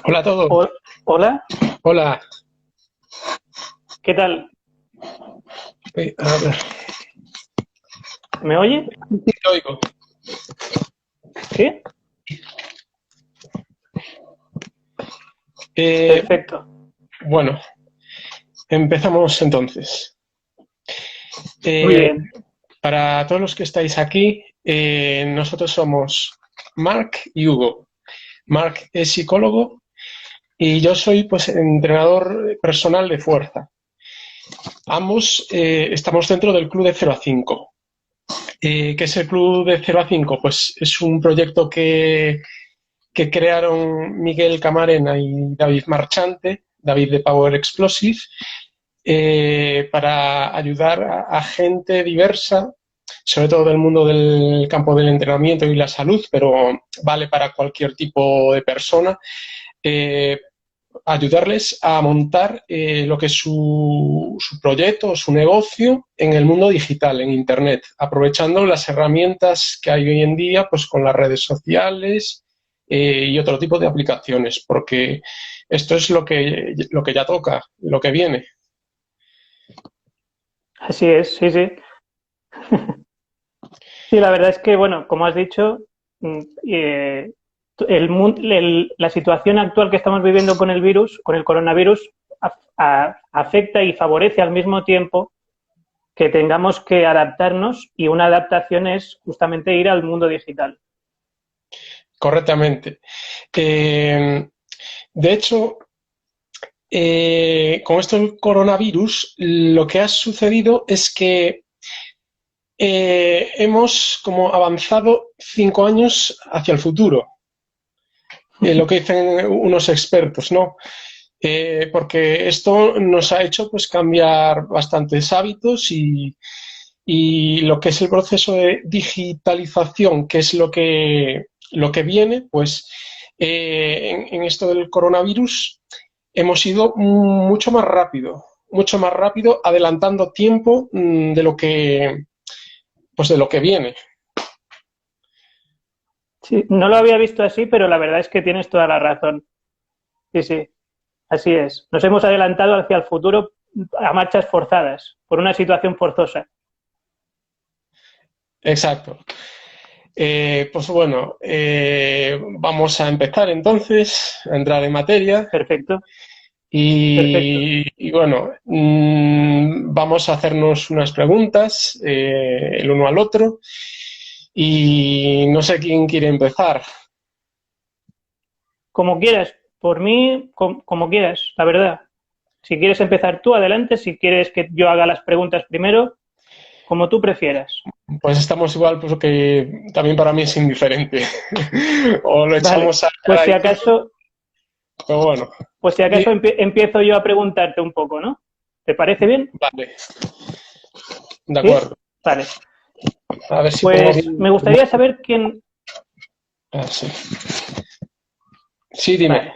Hola a todos. Hola, Hola. ¿qué tal? A ver, ¿Me oye? sí, te oigo. Sí, Eh, perfecto. bueno, empezamos entonces. Muy Eh, bien. para todos los que estáis aquí, nosotros somos Marc y Hugo. Marc es psicólogo y yo soy pues entrenador personal de fuerza. Ambos estamos dentro del Club de 0 a 5. ¿Qué es el Club de 0 a 5? Pues es un proyecto que crearon Miguel Camarena y David Marchante, David de Power Explosive, para ayudar a gente diversa, sobre todo del mundo del campo del entrenamiento y la salud, pero vale para cualquier tipo de persona, eh, ayudarles a montar lo que es su proyecto o su negocio en el mundo digital, en Internet, aprovechando las herramientas que hay hoy en día, pues con las redes sociales y otro tipo de aplicaciones, porque esto es lo que ya toca, lo que viene. Así es, sí, sí. Sí, la verdad es que, bueno, como has dicho, mm, eh, la situación actual que estamos viviendo con el virus, con el coronavirus, afecta y favorece al mismo tiempo que tengamos que adaptarnos, y una adaptación es justamente ir al mundo digital. Correctamente. De hecho, con esto del coronavirus, lo que ha sucedido es que hemos como avanzado 5 años hacia el futuro, lo que dicen unos expertos, ¿no? Porque esto nos ha hecho pues cambiar bastantes hábitos y lo que es el proceso de digitalización, que es lo que viene, pues en esto del coronavirus hemos ido mucho más rápido, adelantando tiempo de lo que viene. Sí, no lo había visto así, pero la verdad es que tienes toda la razón. Sí, sí, así es. Nos hemos adelantado hacia el futuro a marchas forzadas, por una situación forzosa. Exacto. Pues bueno, vamos a empezar entonces a entrar en materia Perfecto, perfecto. y bueno, vamos a hacernos unas preguntas el uno al otro y no sé quién quiere empezar. Como quieras, por mí, como quieras, la verdad. Si quieres empezar tú, adelante. Si quieres que yo haga las preguntas primero, como tú prefieras. Pues estamos igual porque también para mí es indiferente. O lo Vale, echamos a cara y todo, pero bueno, pues si acaso empiezo yo a preguntarte un poco, ¿no? ¿Te parece bien? vale, de ¿Sí? acuerdo. Vale. A ver si pongo Pues bien. me gustaría saber quién. Ah, sí. Sí, dime. Vale.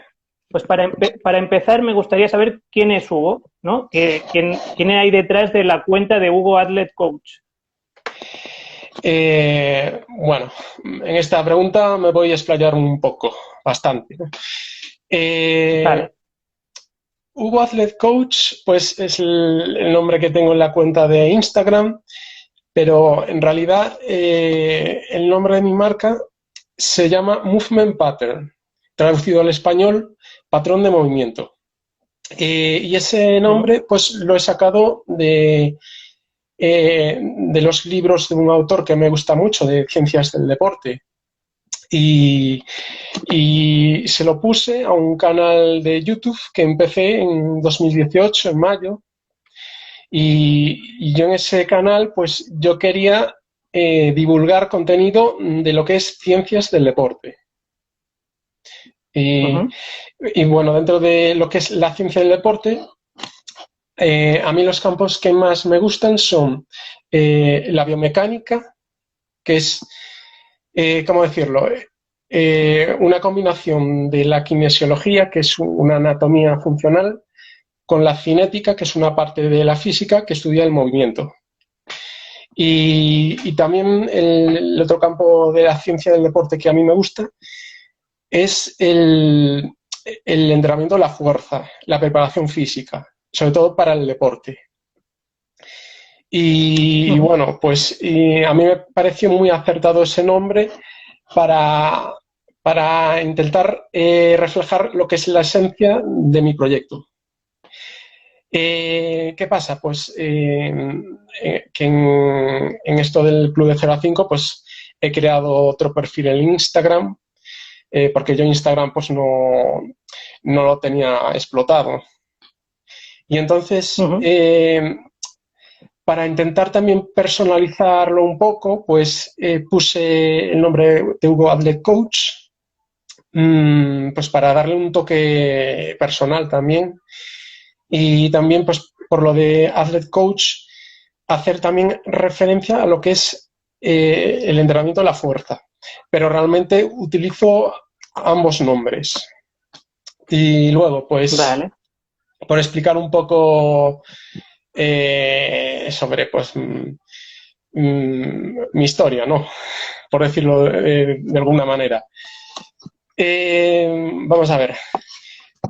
Pues para empezar, me gustaría saber quién es Hugo, ¿no? ¿Quién hay detrás de la cuenta de Hugo Athlete Coach? Bueno, en esta pregunta me voy a explayar un poco, bastante. Eh, Vale. Hugo Athlete Coach, pues es el nombre que tengo en la cuenta de Instagram, pero en realidad el nombre de mi marca se llama Movement Pattern, traducido al español, patrón de movimiento. Y ese Uh-huh. nombre, pues lo he sacado de los libros de un autor que me gusta mucho, de ciencias del deporte. Y, y se lo puse a un canal de YouTube que empecé en 2018, en mayo. Y yo en ese canal, pues yo quería divulgar contenido de lo que es ciencias del deporte. Y, Uh-huh. y bueno, dentro de lo que es la ciencia del deporte, a mí los campos que más me gustan son la biomecánica, que es, ¿cómo decirlo? Una combinación de la kinesiología, que es una anatomía funcional, con la cinética, que es una parte de la física que estudia el movimiento. Y también el otro campo de la ciencia del deporte que a mí me gusta es el entrenamiento de la fuerza, la preparación física, sobre todo para el deporte. Y bueno, pues a mí me pareció muy acertado ese nombre para, para intentar reflejar lo que es la esencia de mi proyecto. ¿Qué pasa? Pues que en esto del Club de 0 a 5 pues he creado otro perfil en Instagram, porque yo Instagram pues no lo tenía explotado. Y entonces, para intentar también personalizarlo un poco, pues puse el nombre de Hugo Atlet Coach, pues para darle un toque personal también. Y también, pues por lo de Athlete Coach, hacer también referencia a lo que es el entrenamiento de la fuerza. Pero realmente utilizo ambos nombres. Y luego, pues, Vale. por explicar un poco sobre pues mi historia, ¿no? Por decirlo de alguna manera. Vamos a ver.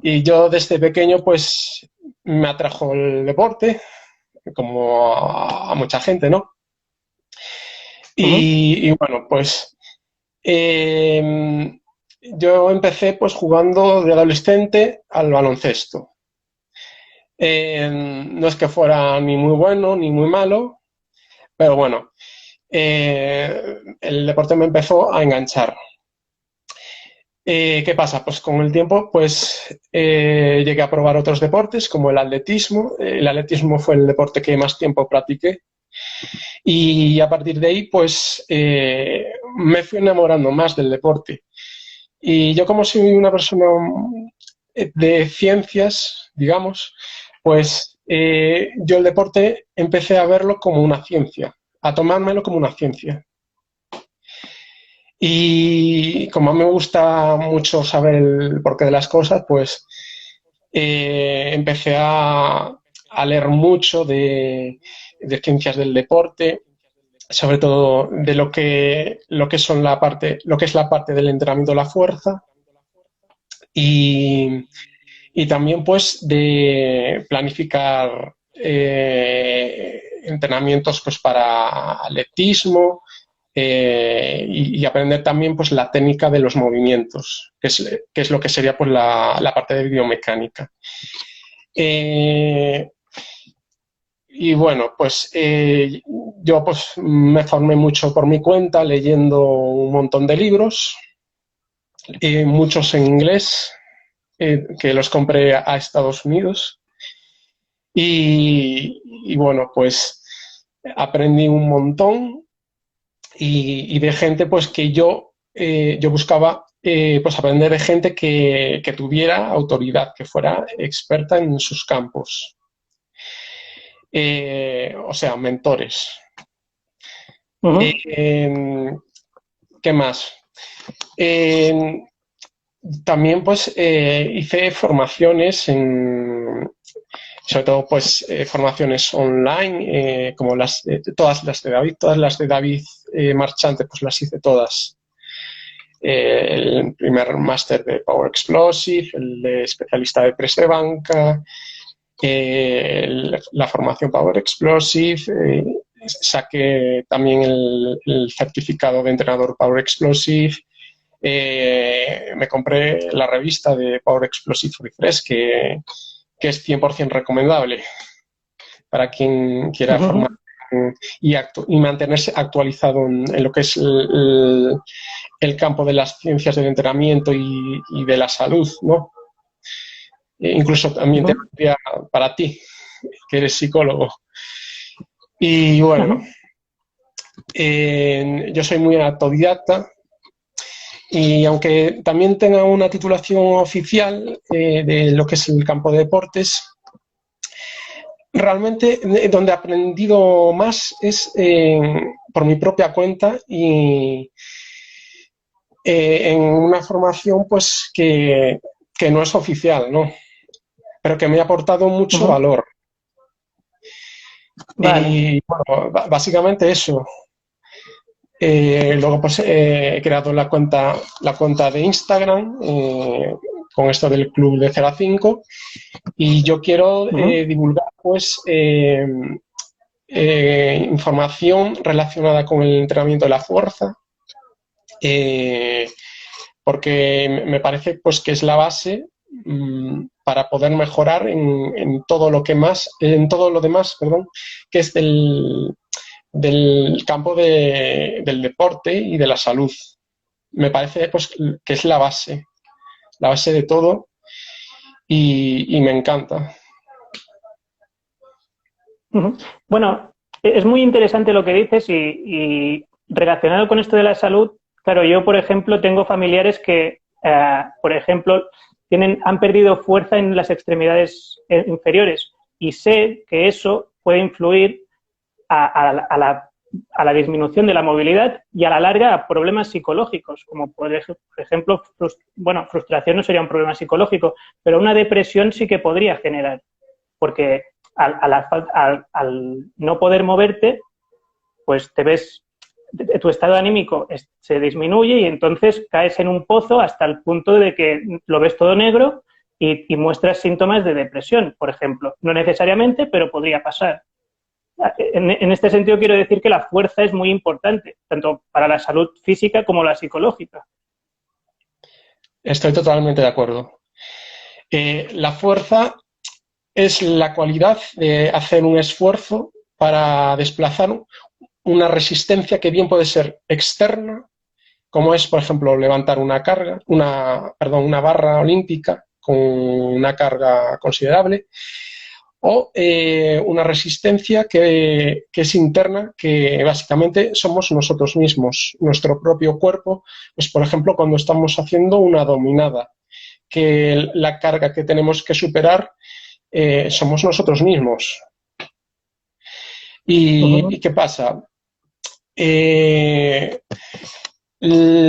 Y yo desde pequeño pues me atrajo el deporte, como a mucha gente, ¿no? Y bueno, pues yo empecé pues jugando de adolescente al baloncesto. No es que fuera ni muy bueno ni muy malo, pero bueno, el deporte me empezó a enganchar. ¿Qué pasa? Pues con el tiempo pues llegué a probar otros deportes como el atletismo. El atletismo fue el deporte que más tiempo practiqué y a partir de ahí pues me fui enamorando más del deporte. Y yo como soy una persona de ciencias, digamos, pues yo el deporte empecé a verlo como una ciencia, a tomármelo como una ciencia. Y como a mí me gusta mucho saber el porqué de las cosas, pues empecé a leer mucho de ciencias del deporte, sobre todo de lo que son lo que es la parte del entrenamiento de la fuerza y, y también pues de planificar entrenamientos pues para atletismo, y aprender también pues la técnica de los movimientos, que es lo que sería pues la parte de biomecánica. Y bueno, pues yo pues me formé mucho por mi cuenta leyendo un montón de libros, muchos en inglés, que los compré a Estados Unidos. Y bueno, pues aprendí un montón y de gente pues que yo buscaba pues aprender de gente que tuviera autoridad, que fuera experta en sus campos. O sea, mentores. ¿Qué más? También pues hice formaciones sobre todo pues formaciones online, como todas las de David Marchante, pues las hice todas. El primer máster de Power Explosive, el de especialista de press de banca, la formación Power Explosive, saqué también el certificado de entrenador Power Explosive, me compré la revista de Power Explosive Refresh, que es 100% recomendable para quien quiera formar y mantenerse actualizado en lo que es el campo de las ciencias del entrenamiento y de la salud, ¿no? Incluso también te para ti, que eres psicólogo. Y bueno, yo soy muy autodidacta y aunque también tenga una titulación oficial de lo que es el campo de deportes, realmente donde he aprendido más es por mi propia cuenta y en una formación pues que no es oficial, ¿no? Pero que me ha aportado mucho valor. Vale. Y bueno, básicamente eso. Luego pues he creado la cuenta de Instagram, con esto del club de 0 a 5 y yo quiero divulgar pues información relacionada con el entrenamiento de la fuerza, porque me parece pues que es la base para poder mejorar en todo lo que más, en todo lo demás, perdón, que es del campo del deporte y de la salud. Me parece pues que es la base de todo y me encanta. Bueno, es muy interesante lo que dices y relacionado con esto de la salud, claro, yo, por ejemplo, tengo familiares que, por ejemplo, han perdido fuerza en las extremidades inferiores y sé que eso puede influir a la disminución de la movilidad y a la larga a problemas psicológicos, como por ejemplo, frustración no sería un problema psicológico, pero una depresión sí que podría generar, porque al no poder moverte, pues te ves, tu estado anímico se disminuye y entonces caes en un pozo hasta el punto de que lo ves todo negro y muestras síntomas de depresión, por ejemplo. No necesariamente, pero podría pasar. En este sentido quiero decir que la fuerza es muy importante, tanto para la salud física como la psicológica. Estoy totalmente de acuerdo. La fuerza es la cualidad de hacer un esfuerzo para desplazar una resistencia que bien puede ser externa, como es, por ejemplo, levantar una barra olímpica con una carga considerable, o una resistencia que es interna, que básicamente somos nosotros mismos, nuestro propio cuerpo, pues por ejemplo cuando estamos haciendo una dominada, que la carga que tenemos que superar somos nosotros mismos. ¿Y qué pasa?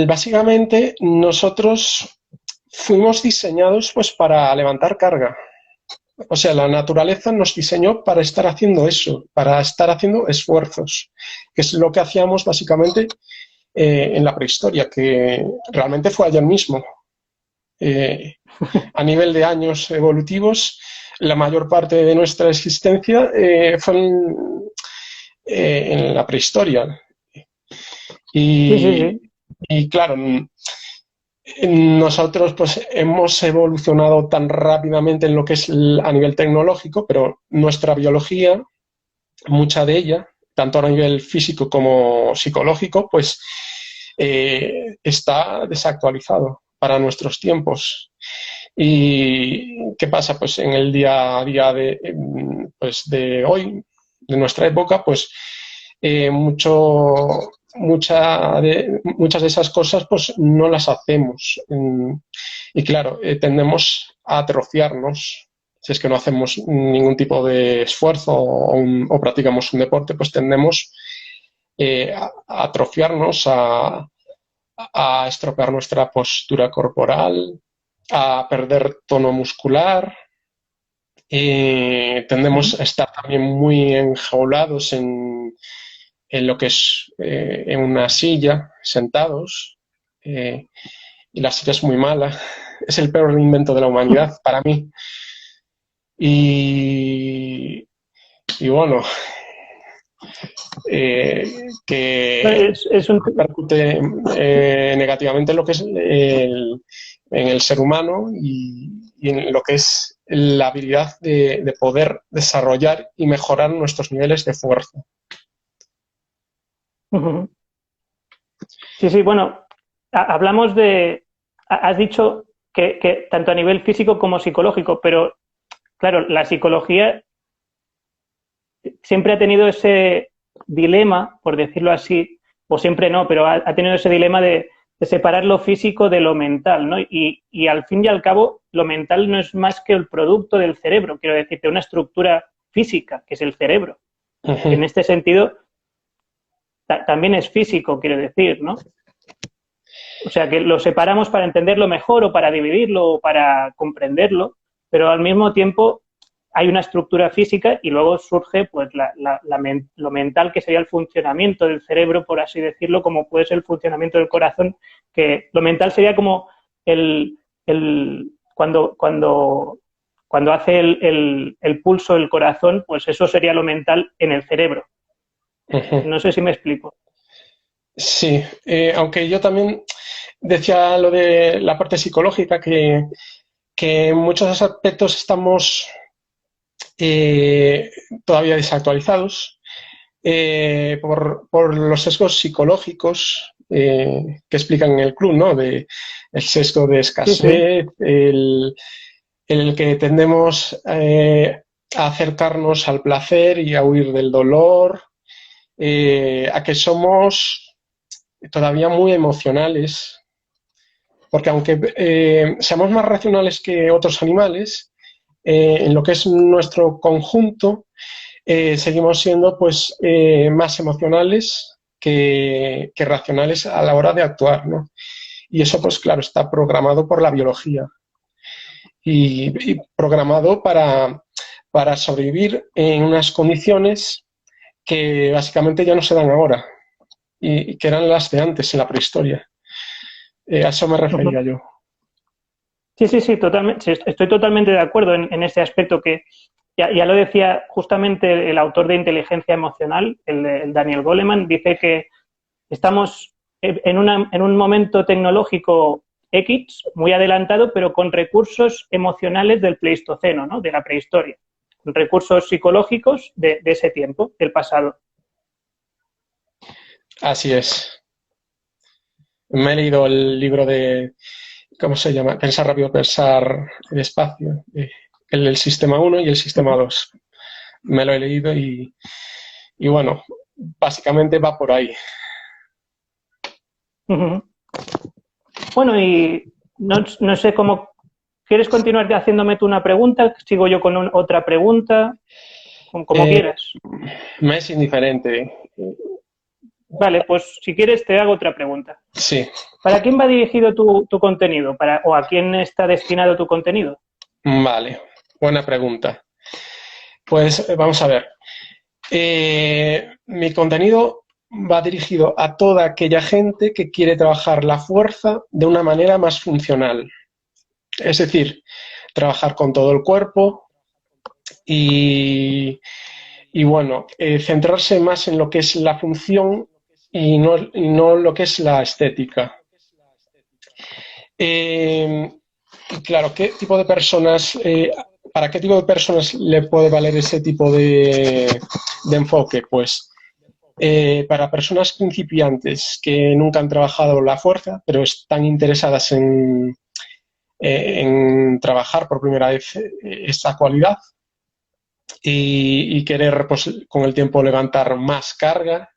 Básicamente nosotros fuimos diseñados pues para levantar carga. O sea, la naturaleza nos diseñó para estar haciendo eso, para estar haciendo esfuerzos, que es lo que hacíamos básicamente en la prehistoria, que realmente fue ayer mismo. A nivel de años evolutivos, la mayor parte de nuestra existencia fue en la prehistoria. Sí. Y claro, nosotros pues hemos evolucionado tan rápidamente en lo que es a nivel tecnológico, pero nuestra biología, mucha de ella, tanto a nivel físico como psicológico, pues está desactualizado para nuestros tiempos. ¿Y qué pasa? Pues en el día a día pues de hoy, de nuestra época, pues muchas de esas cosas pues no las hacemos. Y claro, tendemos a atrofiarnos. Si es que no hacemos ningún tipo de esfuerzo o practicamos un deporte, pues tendemos a atrofiarnos, a estropear nuestra postura corporal, a perder tono muscular. Tendemos a estar también muy enjaulados en lo que es en una silla, sentados, y la silla es muy mala. Es el peor invento de la humanidad para mí. Y bueno, que repercute negativamente en lo que es en el ser humano y en lo que es la habilidad de poder desarrollar y mejorar nuestros niveles de fuerza. Sí, bueno, hablamos has dicho que tanto a nivel físico como psicológico, pero claro, la psicología siempre ha tenido ese dilema, por decirlo así, o siempre no, pero ha tenido ese dilema de separar lo físico de lo mental, ¿no? Y al fin y al cabo, lo mental no es más que el producto del cerebro, quiero decir, de una estructura física, que es el cerebro. En este sentido, también es físico, quiero decir, ¿no? O sea, que lo separamos para entenderlo mejor o para dividirlo o para comprenderlo, pero al mismo tiempo hay una estructura física y luego surge pues lo mental, que sería el funcionamiento del cerebro, por así decirlo, como puede ser el funcionamiento del corazón, que lo mental sería como cuando hace el pulso, el corazón, pues eso sería lo mental en el cerebro. Ujú. No sé si me explico. Sí, aunque yo también decía lo de la parte psicológica, que en muchos aspectos estamos eh, todavía desactualizados por los sesgos psicológicos que explican en el club, ¿no? De el sesgo de Sí, sí. escasez, el que tendemos a acercarnos al placer y a huir del dolor, a que somos todavía muy emocionales, porque aunque seamos más racionales que otros animales, en lo que es nuestro conjunto, seguimos siendo pues más emocionales que racionales a la hora de actuar, ¿no? Y eso, pues claro, está programado por la biología y programado para sobrevivir en unas condiciones que básicamente ya no se dan ahora y que eran las de antes, en la prehistoria. A eso me Ujú. refería yo. Sí, sí, sí, totalmente. Sí, estoy totalmente de acuerdo en ese aspecto que ya lo decía justamente el autor de Inteligencia Emocional, el Daniel Goleman, dice que estamos en un momento tecnológico X, muy adelantado, pero con recursos emocionales del Pleistoceno, ¿no? De la prehistoria, con recursos psicológicos de ese tiempo, del pasado. Así es. Me he leído el libro de, ¿cómo se llama? Pensar rápido, pensar despacio. El sistema uno y el sistema Uh 2. Me lo he leído y bueno, básicamente va por ahí. -huh. Bueno, y no sé cómo. ¿Quieres continuar haciéndome tú una pregunta? ¿Sigo yo con otra pregunta? Como Eh, quieras. Me es indiferente. Vale, pues si quieres te hago otra pregunta. Sí, ¿Para quién va dirigido tu contenido? ¿O a quién está destinado tu contenido? vale. Buena pregunta. Pues vamos a ver. Mi contenido va dirigido a toda aquella gente que quiere trabajar la fuerza de una manera más funcional. Es decir, trabajar con todo el cuerpo y, y bueno, centrarse más en lo que es la función y no lo que es la estética. Eh, claro, ¿qué tipo de personas, para qué tipo de personas le puede valer ese tipo de enfoque? Pues para personas principiantes que nunca han trabajado la fuerza, pero están interesadas en trabajar por primera vez esta cualidad y querer pues, con el tiempo levantar más carga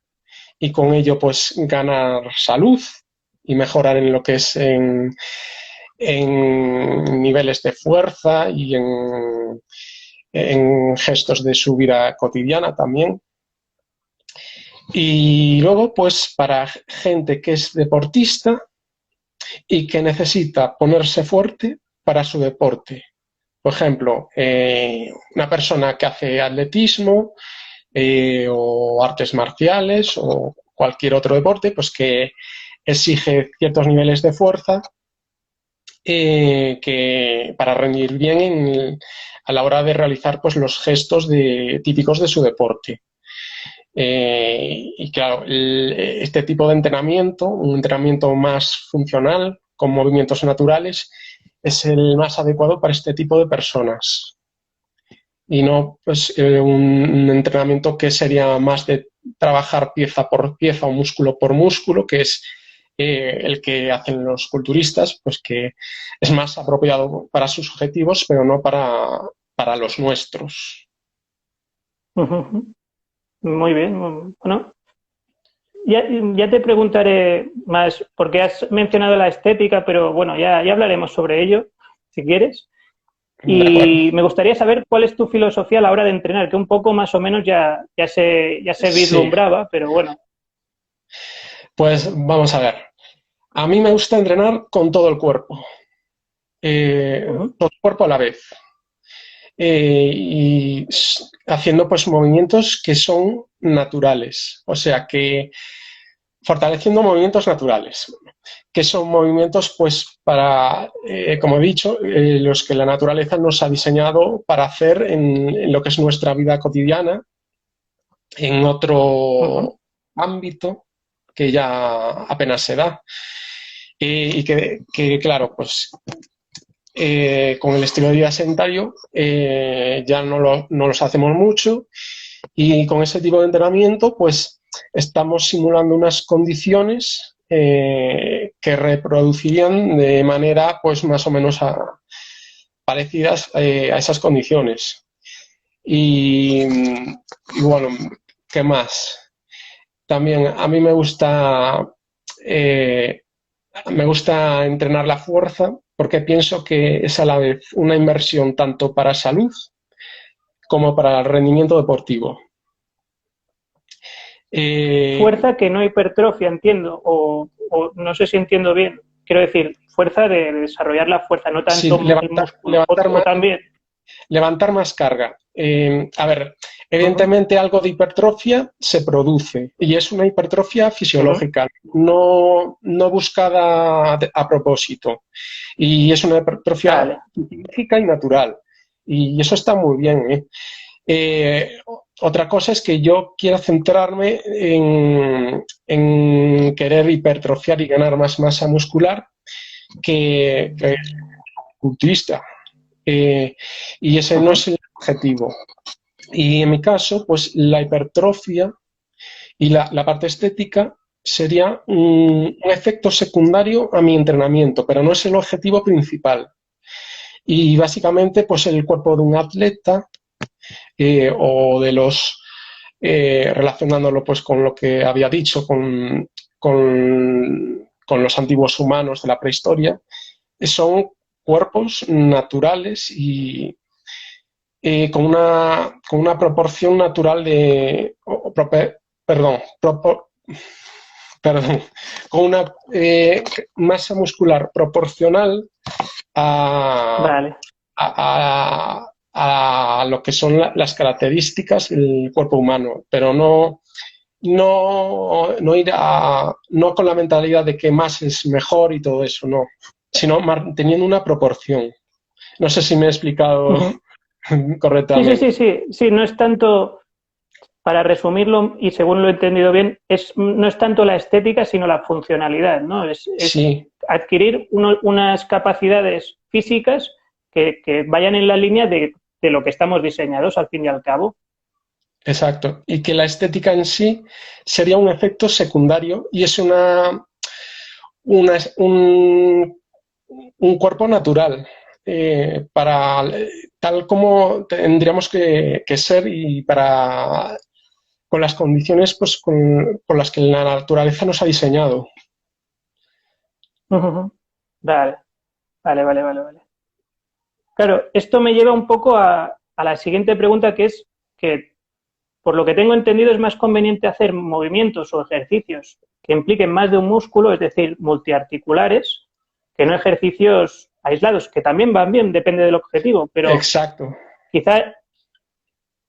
y con ello pues ganar salud y mejorar en lo que es en niveles de fuerza y en gestos de su vida cotidiana también. Y luego, pues para gente que es deportista y que necesita ponerse fuerte para su deporte. Por ejemplo, una persona que hace atletismo o artes marciales o cualquier otro deporte, pues que exige ciertos niveles de fuerza que para rendir bien a la hora de realizar pues, los gestos típicos de su deporte. Y claro, este tipo de entrenamiento, un entrenamiento más funcional, con movimientos naturales, es el más adecuado para este tipo de personas. Y no pues, un entrenamiento que sería más de trabajar pieza por pieza o músculo por músculo, que es el que hacen los culturistas, pues que es más apropiado para sus objetivos, pero no para los nuestros. Muy bien. Bueno, ya te preguntaré más, porque has mencionado la estética, pero bueno, ya hablaremos sobre ello, si quieres. De acuerdo. Y me gustaría saber cuál es tu filosofía a la hora de entrenar, que un poco más o menos ya se Sí, vislumbraba, pero bueno. pues vamos a ver. A mí me gusta entrenar con todo el cuerpo, Uh todo el cuerpo a la vez. Y haciendo pues movimientos que son naturales. O sea que fortaleciendo movimientos naturales, que son movimientos, pues, para, como he dicho, los que la naturaleza nos ha diseñado para hacer en lo que es nuestra vida cotidiana, en Ujú. otro ámbito que ya apenas se da. Y que, claro, pues con el estilo de vida sedentario ya no los hacemos mucho, y con ese tipo de entrenamiento pues estamos simulando unas condiciones que reproducirían de manera pues más o menos parecidas a esas condiciones. Y bueno, ¿qué más? También a mí eh, me gusta entrenar la fuerza porque pienso que es a la vez una inversión tanto para salud como para el rendimiento deportivo. Eh, Fuerza que no hipertrofia, entiendo, o no sé si entiendo bien. Quiero decir, fuerza de desarrollar la fuerza, no sí, tanto el músculo, o también. levantar más carga. A ver, Ujú, evidentemente algo de hipertrofia se produce y es una hipertrofia ujú. fisiológica, no buscada a propósito. Y es una hipertrofia Vale. física y natural. Y eso está muy bien, ¿eh? Eh, Otra cosa es que yo quiero centrarme en querer hipertrofiar y ganar más masa muscular que culturista. Eh, y ese no Ujú. es el objetivo. Y en mi caso, pues la hipertrofia y la parte estética sería un efecto secundario a mi entrenamiento, pero no es el objetivo principal. Y básicamente, pues el cuerpo de un atleta o de los relacionándolo pues con lo que había dicho, con los antiguos humanos de la prehistoria, son cuerpos naturales y con una proporción natural perdón, perdón, con una masa muscular proporcional a, Vale. a lo que son las características del cuerpo humano, pero no ir no con la mentalidad de que más es mejor y todo eso, no, sino manteniendo una proporción. No sé si me he explicado Ujú. Sí, sí, correctamente. sí, sí, sí, no es tanto, para resumirlo, y según lo he entendido bien, no es tanto la estética, sino la funcionalidad, ¿no? Es Sí, adquirir unas capacidades físicas que vayan en la línea de lo que estamos diseñados, al fin y al cabo. exacto. Y que la estética en sí sería un efecto secundario y es una, un cuerpo natural para tal como tendríamos que ser y para con las condiciones pues, con las que la naturaleza nos ha diseñado. Ujú. Vale, vale, vale, vale, vale. Claro, esto me lleva un poco a la siguiente pregunta, que es que, por lo que tengo entendido, es más conveniente hacer movimientos o ejercicios que impliquen más de un músculo, es decir, multiarticulares, que no ejercicios aislados, que también van bien, depende del objetivo, Exacto. quizá,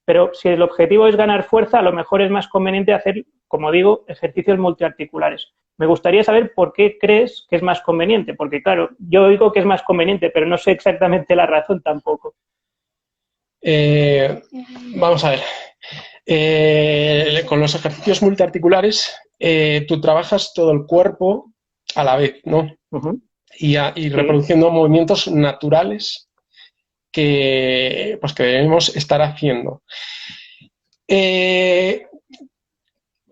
pero si el objetivo es ganar fuerza, a lo mejor es más conveniente hacer, como digo, ejercicios multiarticulares. Me gustaría saber por qué crees que es más conveniente, porque claro, yo digo que es más conveniente, pero no sé exactamente la razón tampoco. Eh, Vamos a ver. Con los ejercicios multiarticulares, tú trabajas todo el cuerpo a la vez, ¿no? Ujú. Y Sí. reproduciendo movimientos naturales pues, que debemos estar haciendo. Eh,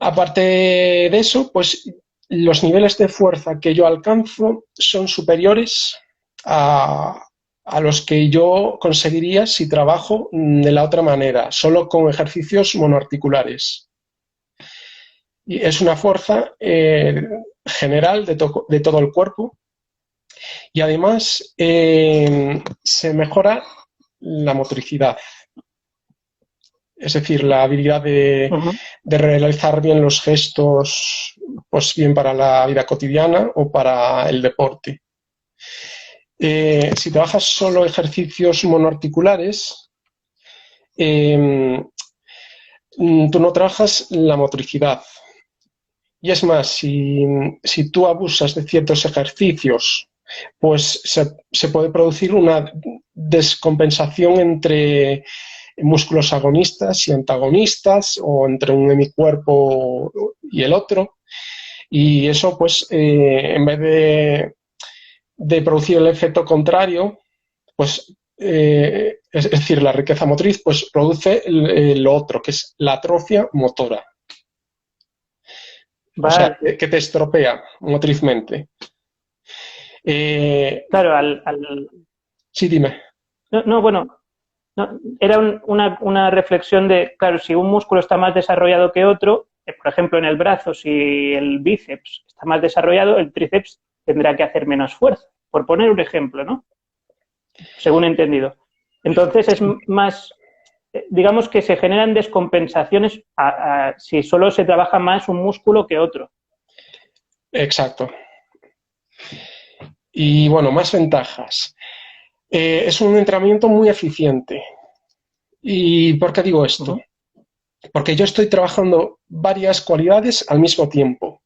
Aparte de eso, pues los niveles de fuerza que yo alcanzo son superiores a, a los que yo conseguiría si trabajo de la otra manera, solo con ejercicios monoarticulares. Y es una fuerza general de todo el cuerpo y además se mejora la motricidad, es decir, la habilidad Ujú. de realizar bien los gestos, pues bien para la vida cotidiana o para el deporte. Si trabajas solo ejercicios monoarticulares, eh, tú no trabajas la motricidad Y es más, si tú abusas de ciertos ejercicios, pues se puede producir una descompensación entre músculos agonistas y antagonistas, o entre un hemicuerpo y el otro. Y eso, pues, en vez de producir el efecto contrario, pues, es decir, la riqueza motriz, pues produce lo otro, que es la atrofia motora. O sea, Vale. que te estropea motrizmente. Claro, Sí, dime. no, no, bueno, no, era una reflexión de, claro, si un músculo está más desarrollado que otro, por ejemplo, en el brazo, si el bíceps está más desarrollado, el tríceps tendrá que hacer menos fuerza, por poner un ejemplo, ¿no? Según he entendido. Entonces es más, digamos que se generan descompensaciones si solo se trabaja más un músculo que otro. Exacto. Y bueno, más ventajas. Es un entrenamiento muy eficiente. ¿Y por qué digo esto? Uh-huh. Porque yo estoy trabajando varias cualidades al mismo tiempo.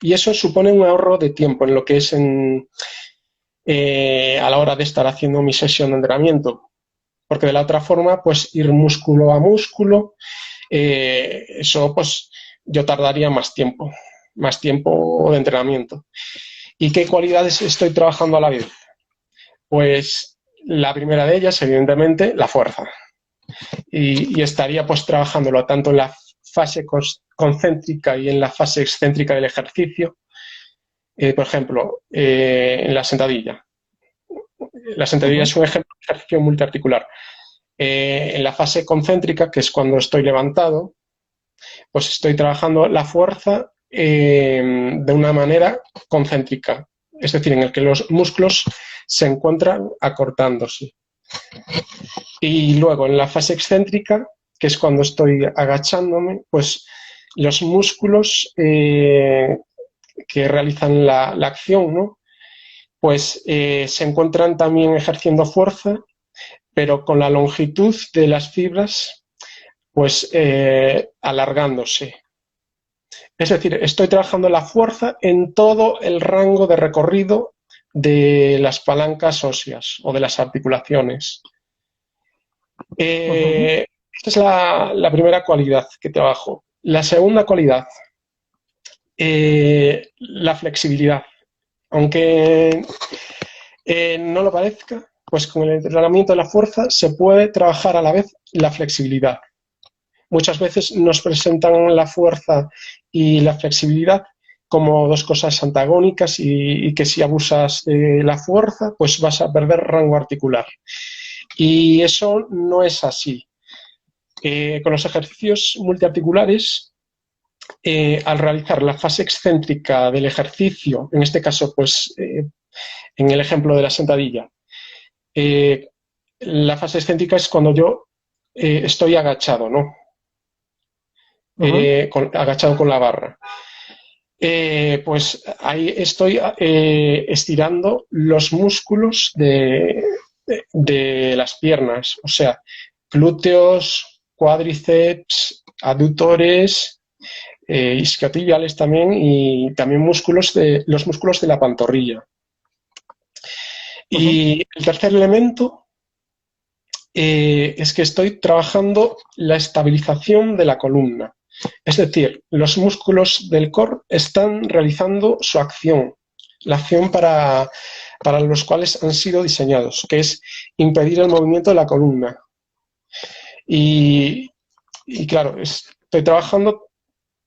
Y eso supone un ahorro de tiempo en lo que es a la hora de estar haciendo mi sesión de entrenamiento. Porque de la otra forma, pues ir músculo a músculo, eso pues yo tardaría más tiempo de entrenamiento. ¿Y qué cualidades estoy trabajando a la vez? Pues la primera de ellas, evidentemente, la fuerza. Y estaría pues trabajándolo tanto en la fase concéntrica y en la fase excéntrica del ejercicio. Por ejemplo, en la sentadilla. La sentadilla Uh-huh. es un ejemplo de ejercicio multiarticular. En la fase concéntrica, que es cuando estoy levantado, pues estoy trabajando la fuerza de una manera concéntrica, es decir, en el que los músculos se encuentran acortándose. Y luego en la fase excéntrica, que es cuando estoy agachándome, pues los músculos que realizan la acción, ¿no? Pues se encuentran también ejerciendo fuerza, pero con la longitud de las fibras pues alargándose. Es decir, estoy trabajando la fuerza en todo el rango de recorrido de las palancas óseas o de las articulaciones. Uh-huh. Esta es la primera cualidad que trabajo. La segunda cualidad, la flexibilidad. Aunque no lo parezca, pues con el entrenamiento de la fuerza se puede trabajar a la vez la flexibilidad. Muchas veces nos presentan la fuerza y la flexibilidad como dos cosas antagónicas y que si abusas de la fuerza, pues vas a perder rango articular. Y eso no es así. Con los ejercicios multiarticulares, al realizar la fase excéntrica del ejercicio, en este caso, pues en el ejemplo de la sentadilla, la fase excéntrica es cuando yo estoy agachado, ¿no? Uh-huh. Agachado con la barra. Pues ahí estoy estirando los músculos de las piernas, o sea, glúteos, cuádriceps, aductores, isquiotibiales también, y también los músculos de la pantorrilla. Uh-huh. Y el tercer elemento es que estoy trabajando la estabilización de la columna. Es decir, los músculos del core están realizando su acción, la acción para los cuales han sido diseñados, que es impedir el movimiento de la columna. Y claro, estoy trabajando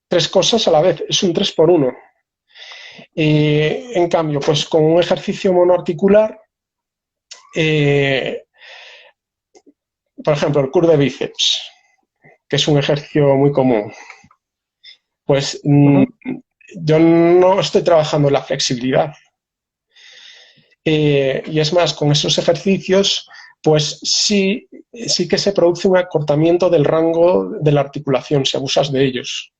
tres cosas a la vez, es un 3x1. En cambio, pues con un ejercicio monoarticular, por ejemplo, el curl de bíceps, que es un ejercicio muy común, pues Uh-huh. yo no estoy trabajando la flexibilidad. Y es más, con esos ejercicios, pues sí que se produce un acortamiento del rango de la articulación si abusas de ellos.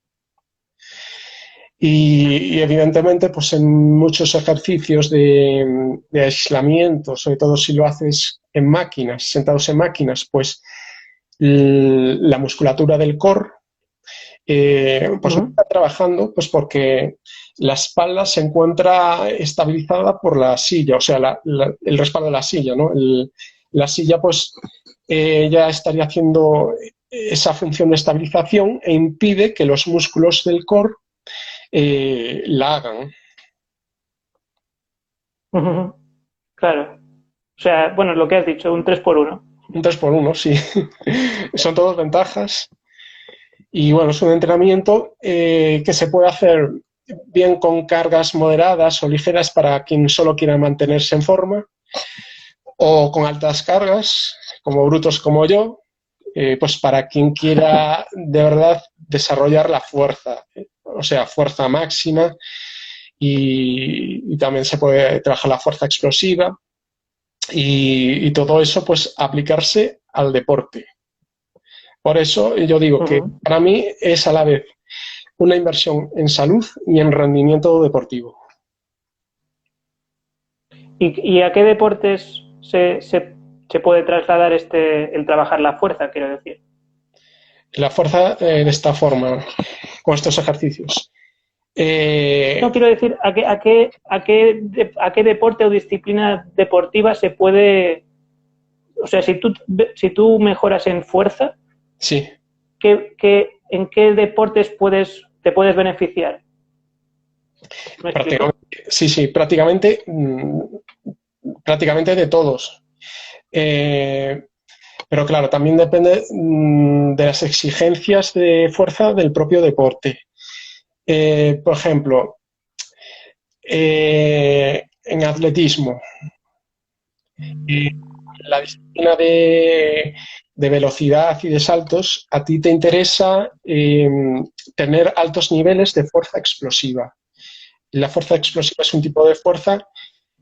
Y evidentemente, pues en muchos ejercicios de aislamiento, sobre todo si lo haces en máquinas, sentados en máquinas, pues la musculatura del core pues no Ujú. está trabajando pues porque la espalda se encuentra estabilizada por la silla, o sea, el respaldo de la silla, ¿no? La silla pues ya estaría haciendo esa función de estabilización e impide que los músculos del core la hagan. Ujú. Claro. O sea, bueno, lo que has dicho, un 3 por 1. Un 3 por 1, sí. Son todas ventajas. Y bueno, es un entrenamiento que se puede hacer bien con cargas moderadas o ligeras para quien solo quiera mantenerse en forma, o con altas cargas, como brutos como yo, pues para quien quiera de verdad desarrollar la fuerza, o sea, fuerza máxima, y también se puede trabajar la fuerza explosiva y todo eso pues aplicarse al deporte. Por eso yo digo que Ujú. para mí es a la vez una inversión en salud y en rendimiento deportivo. ¿Y a qué deportes se puede trasladar el trabajar la fuerza, quiero decir? La fuerza de esta forma, con estos ejercicios. No Eh, quiero decir a qué deporte o disciplina deportiva se puede, o sea, si tú mejoras en fuerza, sí, ¿en qué deportes te puedes beneficiar? ¿Me explico? prácticamente, sí, sí, prácticamente, prácticamente de todos. Eh, pero claro, también depende de las exigencias de fuerza del propio deporte. Por ejemplo, en atletismo, eh, la disciplina de velocidad y de saltos, a ti te interesa tener altos niveles de fuerza explosiva. La fuerza explosiva es un tipo de fuerza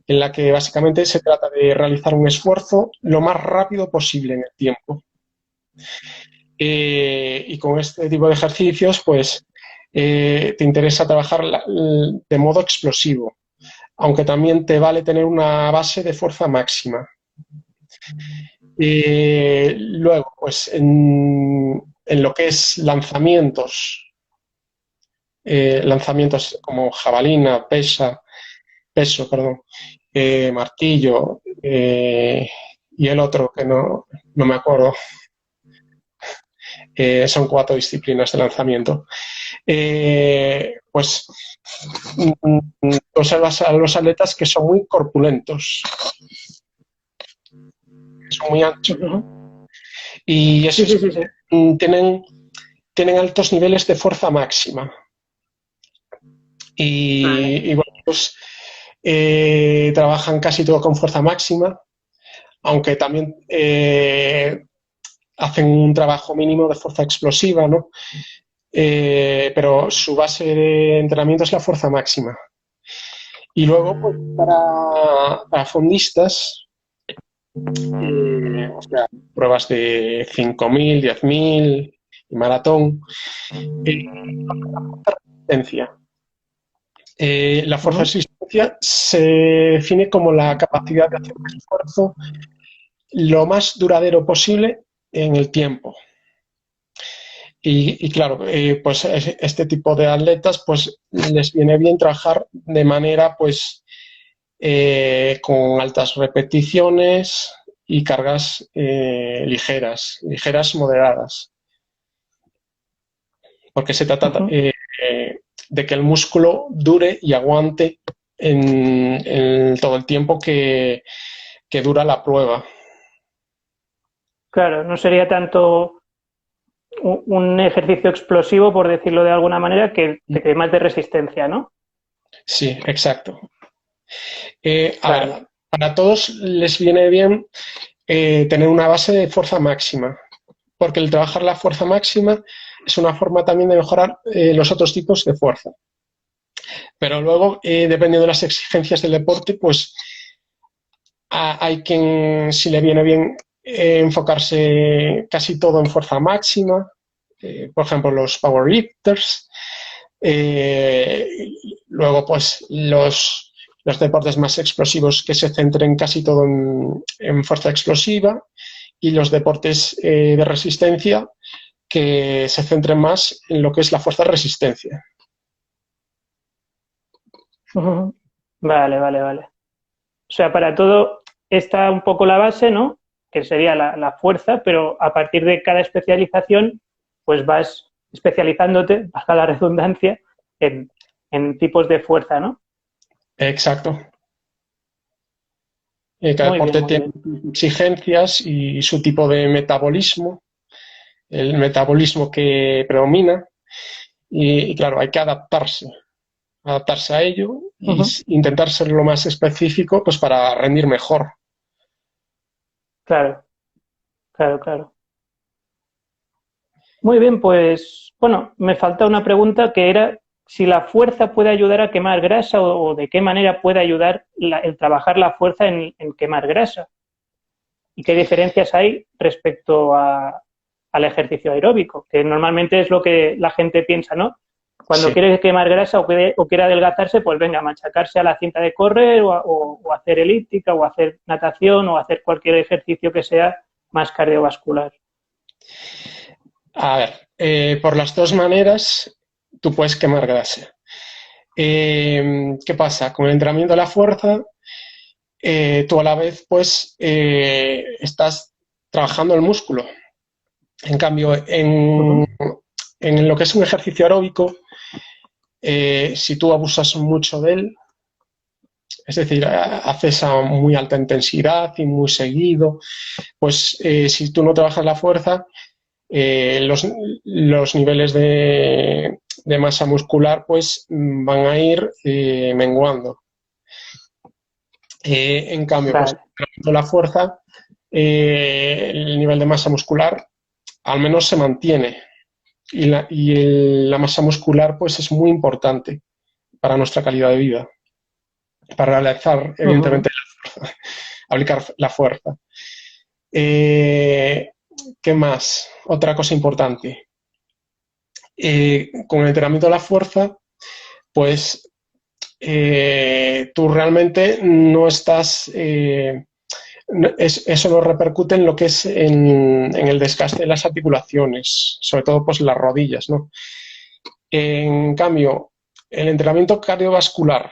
en la que básicamente se trata de realizar un esfuerzo lo más rápido posible en el tiempo. Y con este tipo de ejercicios, pues te interesa trabajar de modo explosivo, aunque también te vale tener una base de fuerza máxima. Luego, pues en lo que es lanzamientos como jabalina, peso, perdón, martillo y el otro que no me acuerdo, son 4 disciplinas de lanzamiento. Pues observas a los atletas que son muy corpulentos, que son muy anchos, Ujú. y Sí, esos sí, sí, sí. tienen altos niveles de fuerza máxima. Vale. Y bueno, pues trabajan casi todo con fuerza máxima, aunque también hacen un trabajo mínimo de fuerza explosiva, ¿no? Pero su base de entrenamiento es la fuerza máxima. Y luego, pues, para fondistas, o sea, pruebas de 5.000, 10.000 y maratón, eh, resistencia. La fuerza de Ujú. resistencia se define como la capacidad de hacer un esfuerzo lo más duradero posible en el tiempo. Y claro, pues este tipo de atletas pues les viene bien trabajar de manera pues con altas repeticiones y cargas ligeras moderadas, porque se trata Ujú. de que el músculo dure y aguante en todo el tiempo que dura la prueba. Claro, no sería tanto un ejercicio explosivo, por decirlo de alguna manera, que más de resistencia, ¿no? Sí, exacto. A Vale. ver, para todos les viene bien tener una base de fuerza máxima, porque el trabajar la fuerza máxima es una forma también de mejorar los otros tipos de fuerza. Pero luego, dependiendo de las exigencias del deporte, pues hay quien si le viene bien enfocarse casi todo en fuerza máxima, por ejemplo, los powerlifters. Eh, Luego, pues los deportes más explosivos que se centren casi todo en fuerza explosiva y los deportes de resistencia que se centren más en lo que es la fuerza-resistencia. Vale, vale, vale. O sea, para todo está un poco la base, ¿no? Que sería la fuerza, pero a partir de cada especialización, pues vas especializándote, baja la redundancia, en tipos de fuerza, ¿no? Exacto. Cada Muy bien, deporte muy tiene bien. exigencias y su tipo de metabolismo, el metabolismo que predomina, y claro, hay que adaptarse a ello y intentar ser lo más específico pues para rendir mejor. Claro, claro, claro. Muy bien, pues bueno, me falta una pregunta que era si la fuerza puede ayudar a quemar grasa o de qué manera puede ayudar el trabajar la fuerza en quemar grasa y qué diferencias hay respecto al ejercicio aeróbico, que normalmente es lo que la gente piensa, ¿no? Cuando Sí. quiere quemar grasa o quiere adelgazarse, pues venga, machacarse a la cinta de correr o hacer elíptica o hacer natación o hacer cualquier ejercicio que sea más cardiovascular. A ver, por las dos maneras tú puedes quemar grasa. ¿Qué pasa? Con el entrenamiento de la fuerza, tú a la vez pues estás trabajando el músculo. En cambio, en lo que es un ejercicio aeróbico, si tú abusas mucho de él, es decir, haces a muy alta intensidad y muy seguido, pues si tú no trabajas la fuerza, los niveles de masa muscular pues van a ir menguando. En cambio, pues Vale. con la fuerza, el nivel de masa muscular al menos se mantiene y la masa muscular pues es muy importante para nuestra calidad de vida, para realizar evidentemente la fuerza, aplicar la fuerza. ¿Qué más? Otra cosa importante. Con el entrenamiento de la fuerza, pues tú realmente no estás, eso no repercute en lo que es en el desgaste de las articulaciones, sobre todo pues las rodillas, ¿no? En cambio, el entrenamiento cardiovascular,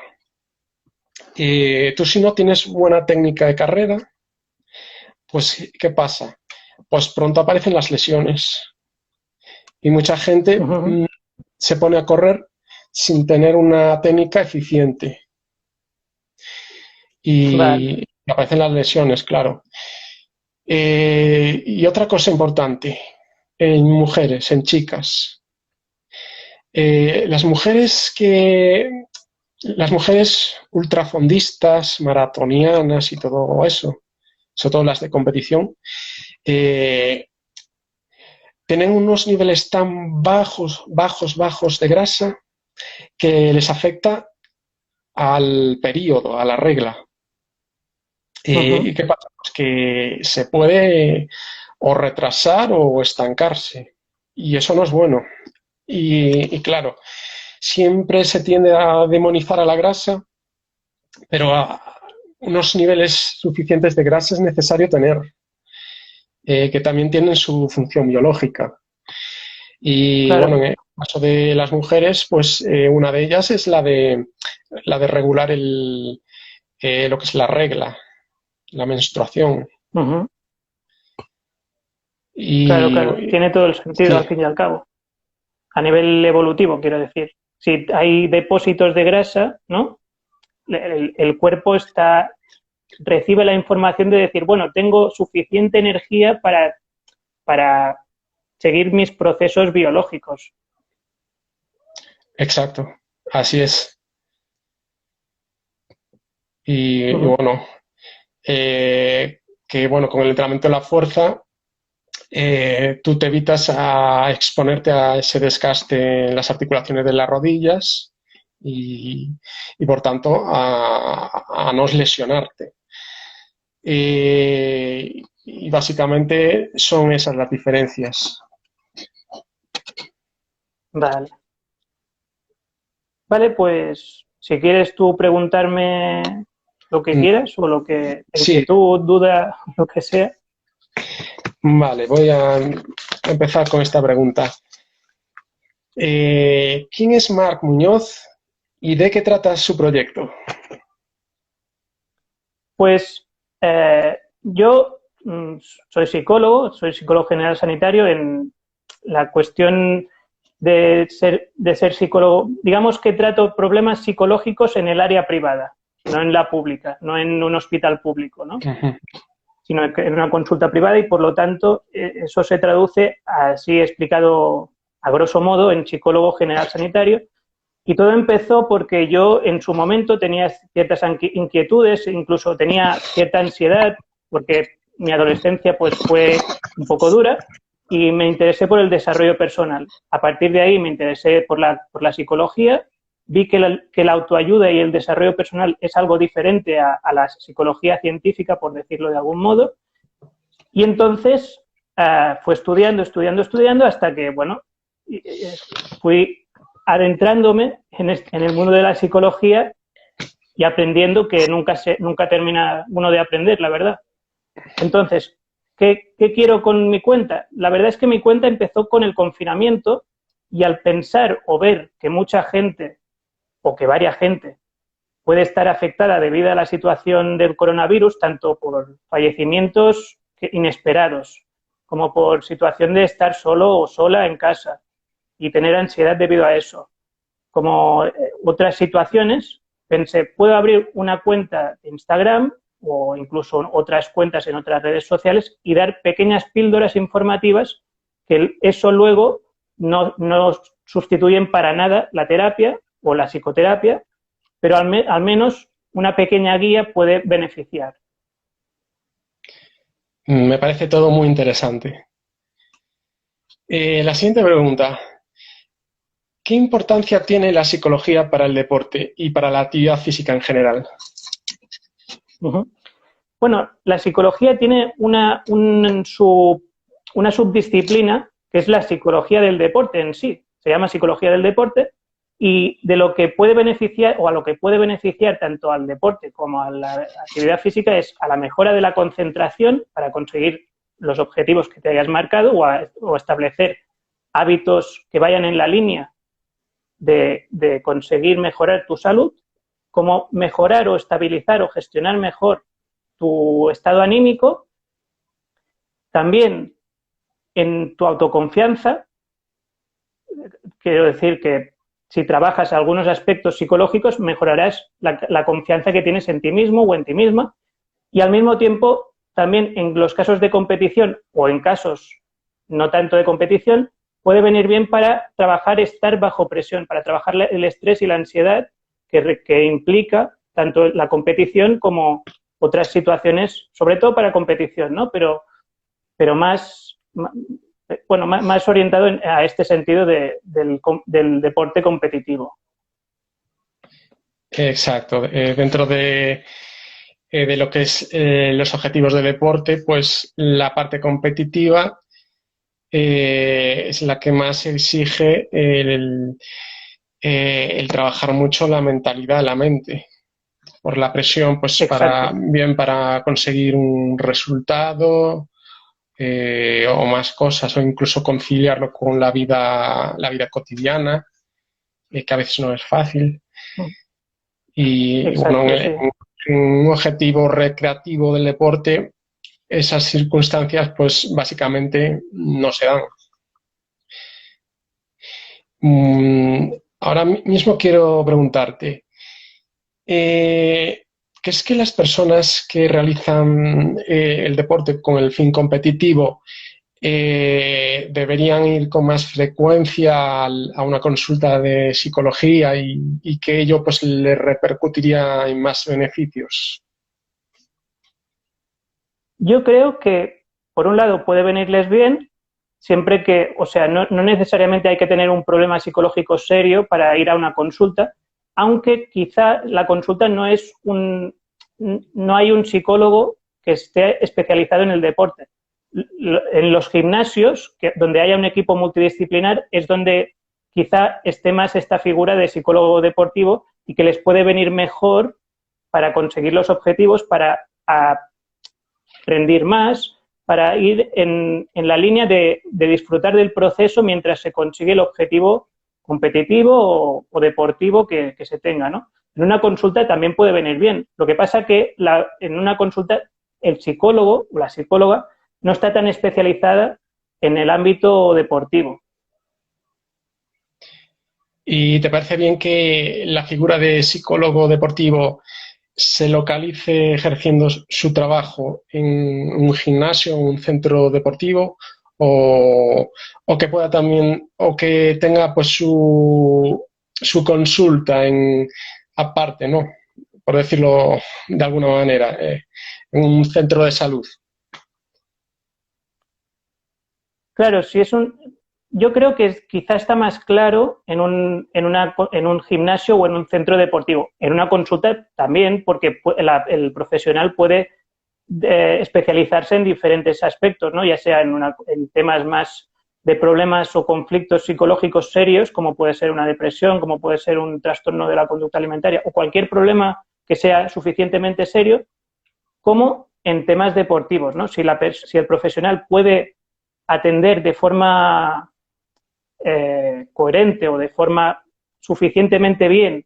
tú si no tienes buena técnica de carrera, pues ¿qué pasa? Pues pronto aparecen las lesiones y mucha gente se pone a correr sin tener una técnica eficiente Vale. y aparecen las lesiones, claro. Y otra cosa importante, en mujeres, en chicas. Las mujeres las mujeres ultrafondistas, maratonianas y todo eso, sobre todo las de competición, eh, tienen unos niveles tan bajos de grasa que les afecta al periodo, a la regla. ¿Y qué pasa? Pues que se puede o retrasar o estancarse. Y eso no es bueno. Y claro, siempre se tiende a demonizar a la grasa, pero a unos niveles suficientes de grasa es necesario tener, que también tienen su función biológica. Y bueno, Claro. en el caso de las mujeres, pues una de ellas es la de regular lo que es la regla, la menstruación. Ujú. Claro, Y claro. Tiene todo el sentido sí, al fin y al cabo. A nivel evolutivo, quiero decir. Si hay depósitos de grasa, ¿no? El cuerpo recibe la información de decir, bueno, tengo suficiente energía para seguir mis procesos biológicos. exacto, así es. Y Ujú. bueno, que bueno, con el entrenamiento de la fuerza, tú te evitas a exponerte a ese desgaste en las articulaciones de las rodillas y, y por tanto a no lesionarte. Y básicamente son esas las diferencias. Vale. Vale, pues si quieres tú preguntarme lo que Mm, quieras o lo que, sí, inquietud, duda, lo que sea. vale, voy a empezar con esta pregunta. ¿Quién es Marc Muñoz y de qué trata su proyecto? Pues yo soy psicólogo general sanitario. En la cuestión de ser psicólogo, digamos que trato problemas psicológicos en el área privada, no en la pública, no en un hospital público, ¿no? Sino en una consulta privada, y por lo tanto eso se traduce, así explicado a grosso modo, en psicólogo general sanitario. Y todo empezó porque yo en su momento tenía ciertas inquietudes, incluso tenía cierta ansiedad, porque mi adolescencia pues fue un poco dura, y me interesé por el desarrollo personal. A partir de ahí me interesé por la psicología, vi que la autoayuda y el desarrollo personal es algo diferente a la psicología científica, por decirlo de algún modo, y entonces fue estudiando, hasta que, bueno, fui adentrándome en el mundo de la psicología y aprendiendo, que nunca termina uno de aprender, la verdad. Entonces, ¿qué quiero con mi cuenta? La verdad es que mi cuenta empezó con el confinamiento, y al pensar o ver que mucha gente, o que varias gente, puede estar afectada debido a la situación del coronavirus, tanto por fallecimientos inesperados, como por situación de estar solo o sola en casa y tener ansiedad debido a eso, como otras situaciones, pensé, puedo abrir una cuenta de Instagram o incluso otras cuentas en otras redes sociales y dar pequeñas píldoras informativas, que eso luego no sustituyen para nada la terapia o la psicoterapia, pero al menos una pequeña guía puede beneficiar. Me parece todo muy interesante. La siguiente pregunta. ¿Qué importancia tiene la psicología para el deporte y para la actividad física en general? Bueno, la psicología tiene una subdisciplina, que es la psicología del deporte en sí. Se llama psicología del deporte, y de lo que puede beneficiar, o a lo que puede beneficiar tanto al deporte como a la actividad física, es a la mejora de la concentración para conseguir los objetivos que te hayas marcado, o establecer hábitos que vayan en la línea de conseguir mejorar tu salud, como mejorar o estabilizar o gestionar mejor tu estado anímico, también en tu autoconfianza. Quiero decir que si trabajas algunos aspectos psicológicos, mejorarás la confianza que tienes en ti mismo o en ti misma, y al mismo tiempo también en los casos de competición o en casos no tanto de competición, puede venir bien para trabajar estar bajo presión, para trabajar el estrés y la ansiedad que implica tanto la competición como otras situaciones, sobre todo para competición, ¿no? Pero más orientado a este sentido del deporte competitivo. Exacto. Dentro de lo que es los objetivos de deporte, pues la parte competitiva es la que más exige el trabajar mucho la mentalidad, la mente, por la presión, pues para conseguir un resultado o más cosas, o incluso conciliarlo con la vida que a veces no es fácil. Y exacto, bueno, sí. en un objetivo recreativo del deporte, esas circunstancias pues básicamente no se dan. Ahora mismo quiero preguntarte, ¿crees que las personas que realizan el deporte con el fin competitivo deberían ir con más frecuencia a una consulta de psicología y que ello pues les repercutiría en más beneficios? Yo creo que, por un lado, puede venirles bien, siempre que, o sea, no necesariamente hay que tener un problema psicológico serio para ir a una consulta, aunque quizá la consulta no hay un psicólogo que esté especializado en el deporte. En los gimnasios, donde haya un equipo multidisciplinar, es donde quizá esté más esta figura de psicólogo deportivo, y que les puede venir mejor para conseguir los objetivos, para rendir más, para ir en la línea de disfrutar del proceso mientras se consigue el objetivo competitivo o deportivo que se tenga, ¿no? En una consulta también puede venir bien. Lo que pasa que en una consulta el psicólogo o la psicóloga no está tan especializada en el ámbito deportivo. ¿Y te parece bien que la figura de psicólogo deportivo se localice ejerciendo su trabajo en un gimnasio o un centro deportivo o que pueda también o que tenga pues su consulta aparte, ¿no? Por decirlo de alguna manera, en un centro de salud? Claro, si es yo creo que quizá está más claro en un gimnasio o en un centro deportivo. En una consulta también, porque el profesional puede especializarse en diferentes aspectos, ¿no? Ya sea en temas más de problemas o conflictos psicológicos serios, como puede ser una depresión, como puede ser un trastorno de la conducta alimentaria o cualquier problema que sea suficientemente serio, como en temas deportivos, ¿no? Si el profesional puede atender de forma coherente o de forma suficientemente bien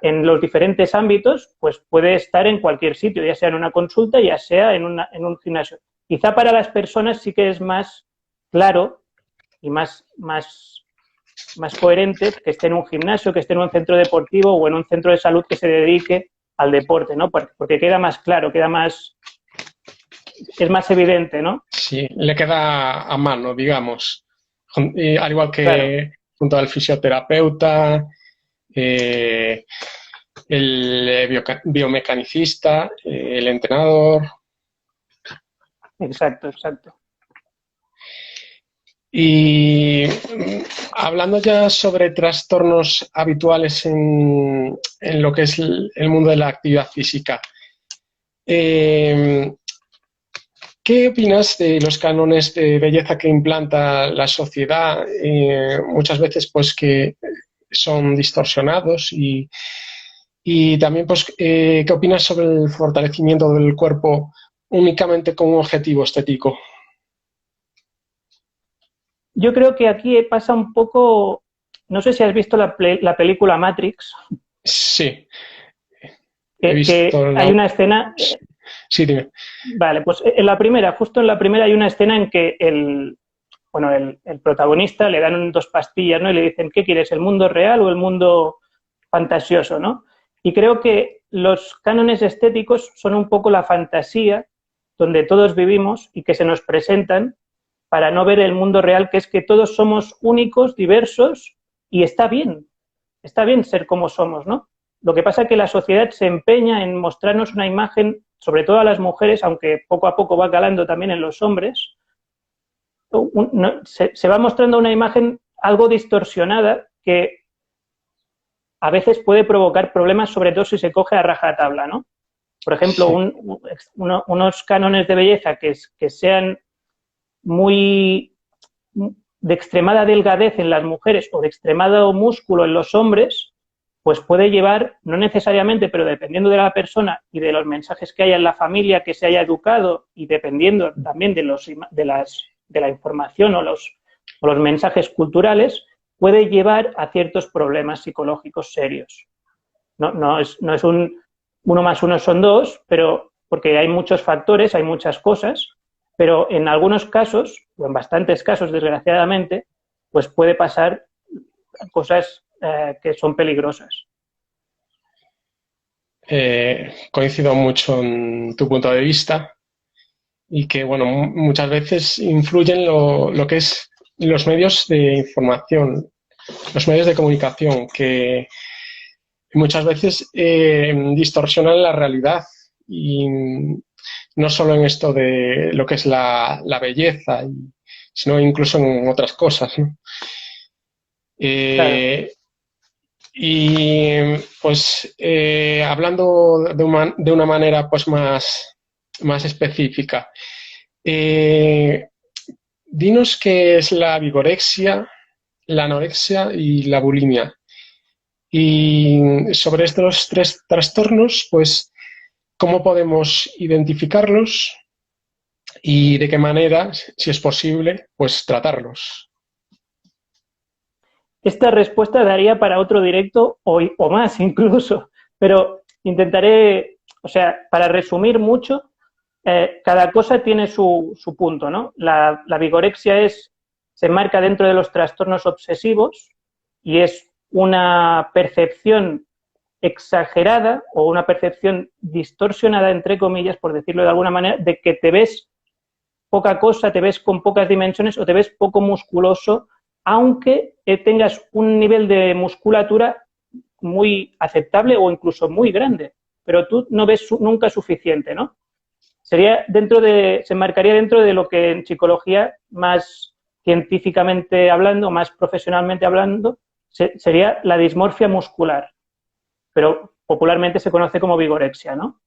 en los diferentes ámbitos, pues puede estar en cualquier sitio, ya sea en una consulta, ya sea en un gimnasio. Quizá para las personas sí que es más claro y más coherente que esté en un gimnasio, que esté en un centro deportivo o en un centro de salud que se dedique al deporte, ¿no? Porque queda más claro, es más evidente, ¿no? Sí, le queda a mano, digamos. Al igual Claro, que junto al fisioterapeuta, eh, el biomecanicista, el entrenador. exacto, exacto. Y hablando ya sobre trastornos habituales en lo que es el mundo de la actividad física, eh, ¿qué opinas de los cánones de belleza que implanta la sociedad? Muchas veces, pues, que son distorsionados y también, pues, ¿qué opinas sobre el fortalecimiento del cuerpo únicamente con un objetivo estético? Yo creo que aquí pasa un poco, no sé si has visto la película Matrix, Sí, he que visto hay la... una escena, Sí, dime. vale, pues en la primera, justo en la primera hay una escena en que el protagonista le dan dos pastillas, ¿no? Y le dicen, ¿qué quieres, el mundo real o el mundo fantasioso, ¿no? Y creo que los cánones estéticos son un poco la fantasía donde todos vivimos y que se nos presentan para no ver el mundo real, que es que todos somos únicos, diversos, y está bien ser como somos, ¿no? Lo que pasa es que la sociedad se empeña en mostrarnos una imagen, sobre todo a las mujeres, aunque poco a poco va calando también en los hombres, se va mostrando una imagen algo distorsionada que a veces puede provocar problemas, sobre todo si se coge a rajatabla, ¿no? Por ejemplo, Sí. unos cánones de belleza que sean muy de extremada delgadez en las mujeres o de extremado músculo en los hombres, pues puede llevar, no necesariamente, pero dependiendo de la persona y de los mensajes que haya en la familia, que se haya educado y dependiendo también de la información o los mensajes culturales, puede llevar a ciertos problemas psicológicos serios. No es un uno más uno son dos, pero porque hay muchos factores, hay muchas cosas, pero en algunos casos, o en bastantes casos, desgraciadamente, pues puede pasar cosas que son peligrosas. Coincido mucho en tu punto de vista y que, bueno, muchas veces influyen lo que es los medios de información, los medios de comunicación, que muchas veces distorsionan la realidad y no solo en esto de lo que es la belleza, sino incluso en otras cosas, ¿no? Claro. Eh, y pues hablando de una manera pues más específica, eh, dinos qué es la vigorexia, la anorexia y la bulimia. Y sobre estos tres trastornos, pues, ¿cómo podemos identificarlos? y de qué manera, si es posible, pues tratarlos. Esta respuesta daría para otro directo o más incluso, pero intentaré, o sea, para resumir mucho, cada cosa tiene su punto, ¿no? La vigorexia se enmarca dentro de los trastornos obsesivos y es una percepción exagerada o una percepción distorsionada, entre comillas, por decirlo de alguna manera, de que te ves poca cosa, te ves con pocas dimensiones o te ves poco musculoso, aunque tengas un nivel de musculatura muy aceptable o incluso muy grande, pero tú no ves nunca suficiente, ¿no? Se enmarcaría dentro de lo que en psicología, más científicamente hablando, más profesionalmente hablando, sería la dismorfia muscular, pero popularmente se conoce como vigorexia, ¿no?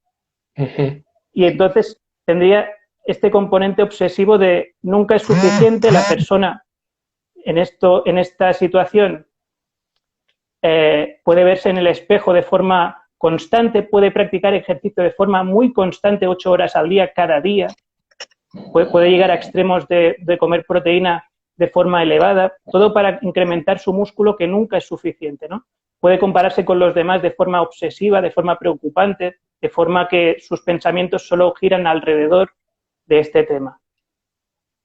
Ujú. Y entonces tendría este componente obsesivo de nunca es suficiente, la persona en esta situación puede verse en el espejo de forma constante, puede practicar ejercicio de forma muy constante, 8 horas al día, cada día, puede llegar a extremos de comer proteína de forma elevada, todo para incrementar su músculo, que nunca es suficiente, ¿no? Puede compararse con los demás de forma obsesiva, de forma preocupante, de forma que sus pensamientos solo giran alrededor de este tema.